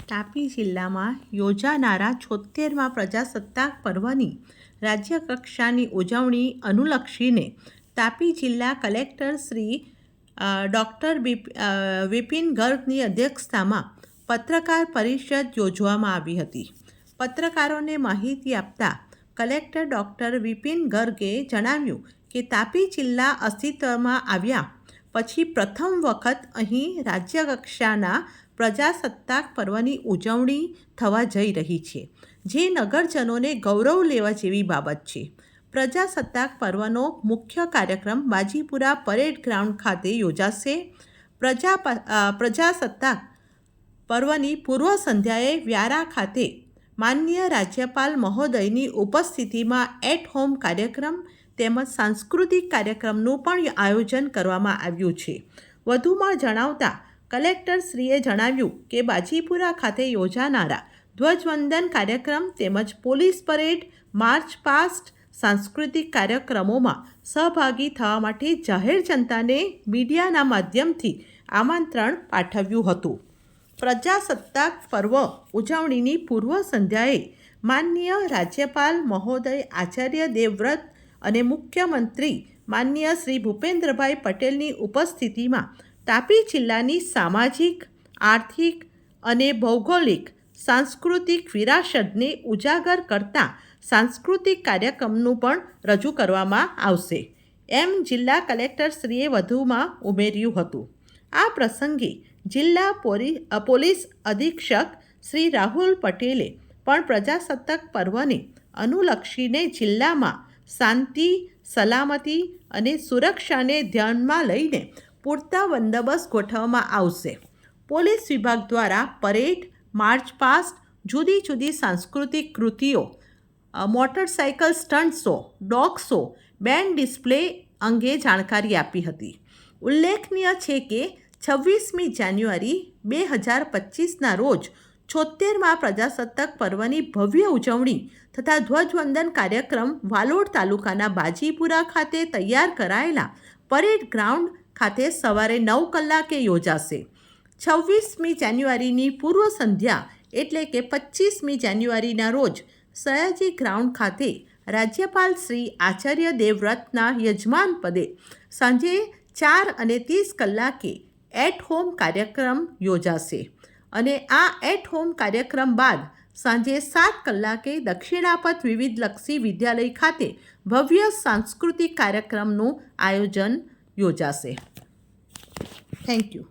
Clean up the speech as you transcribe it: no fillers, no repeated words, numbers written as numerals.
તાપી જિલ્લામાં યોજાનારા 76મા પ્રજાસત્તાક પર્વની રાજ્યકક્ષાની ઉજવણી અનુલક્ષીને તાપી જિલ્લા કલેક્ટર શ્રી ડૉક્ટર વિપિન ગર્ગની અધ્યક્ષતામાં પત્રકાર પરિષદ યોજવામાં આવી હતી. પત્રકારોને માહિતી આપતા કલેક્ટર ડૉક્ટર વિપિન ગર્ગે જણાવ્યું કે તાપી જિલ્લા અસ્તિત્વમાં આવ્યા પછી પ્રથમ વખત અહીં રાજ્યકક્ષાના પ્રજાસત્તાક પર્વની ઉજવણી થવા જઈ રહી છે, જે નગરજનોને ગૌરવ લેવા જેવી બાબત છે. પ્રજાસત્તાક પર્વનો મુખ્ય કાર્યક્રમ બાજીપુરા પરેડ ગ્રાઉન્ડ ખાતે યોજાશે. પ્રજાસત્તાક પર્વની પૂર્વ સંધ્યાએ વ્યારા ખાતે માનનીય રાજ્યપાલ મહોદયની ઉપસ્થિતિમાં એટ હોમ કાર્યક્રમ તેમજ સાંસ્કૃતિક કાર્યક્રમનું પણ આયોજન કરવામાં આવ્યું છે. વધુમાં જણાવતા કલેક્ટરશ્રીએ જણાવ્યું કે બાજીપુરા ખાતે યોજાનારા ધ્વજવંદન કાર્યક્રમ તેમજ પોલીસ પરેડ, માર્ચ પાસ્ટ, સાંસ્કૃતિક કાર્યક્રમોમાં સહભાગી થવા માટે જાહેર જનતાને મીડિયાના માધ્યમથી આમંત્રણ પાઠવ્યું હતું. પ્રજાસત્તાક પર્વ ઉજવણીની પૂર્વ સંધ્યાએ માનનીય રાજ્યપાલ મહોદય આચાર્ય દેવવ્રત અને મુખ્યમંત્રી માનનીય શ્રી ભૂપેન્દ્રભાઈ પટેલની ઉપસ્થિતિમાં તાપી જિલ્લાની સામાજિક, આર્થિક અને ભૌગોલિક સાંસ્કૃતિક વિરાસતને ઉજાગર કરતા સાંસ્કૃતિક કાર્યક્રમનું પણ રજૂ કરવામાં આવશે, એમ જિલ્લા કલેક્ટરશ્રીએ વધુમાં ઉમેર્યું હતું. આ પ્રસંગે જિલ્લા પોલીસ અધિક્ષક શ્રી રાહુલ પટેલે પણ પ્રજાસત્તાક પર્વને અનુલક્ષીને જિલ્લામાં શાંતિ, સલામતી અને સુરક્ષાને ધ્યાનમાં લઈને પૂરતા બંદોબસ્ત ગોઠવવામાં આવશે. પોલીસ વિભાગ દ્વારા પરેડ, માર્ચ પાસ્ટ, જુદી જુદી સાંસ્કૃતિક કૃતિઓ, motorcycle stunt show, dog show, band display અંગે જાણકારી આપી હતી. ઉલ્લેખનીય છે કે 26મી જાન્યુઆરી 2025ના રોજ 76મા પ્રજાસત્તાક પર્વની ભવ્ય ઉજવણી તથા ધ્વજવંદન કાર્યક્રમ વાલોડ તાલુકાના બાજીપુરા ખાતે તૈયાર કરાયેલા પરેડ ગ્રાઉન્ડ ખાતે સવારે 9 કલાકે યોજાશે. 26મી જાન્યુઆરીની પૂર્વ સંધ્યા એટલે કે 25મી જાન્યુઆરીના રોજ સયાજી ગ્રાઉન્ડ ખાતે રાજ્યપાલ શ્રી આચાર્ય દેવવ્રતના યજમાન પદે સાંજે 4:30 કલાકે એટ હોમ કાર્યક્રમ યોજાશે અને આ એટ હોમ કાર્યક્રમ બાદ સાંજે 7 કલાકે દક્ષિણાપથ વિવિધલક્ષી વિદ્યાલય ખાતે ભવ્ય સાંસ્કૃતિક કાર્યક્રમનું આયોજન યોજાશે. Thank you.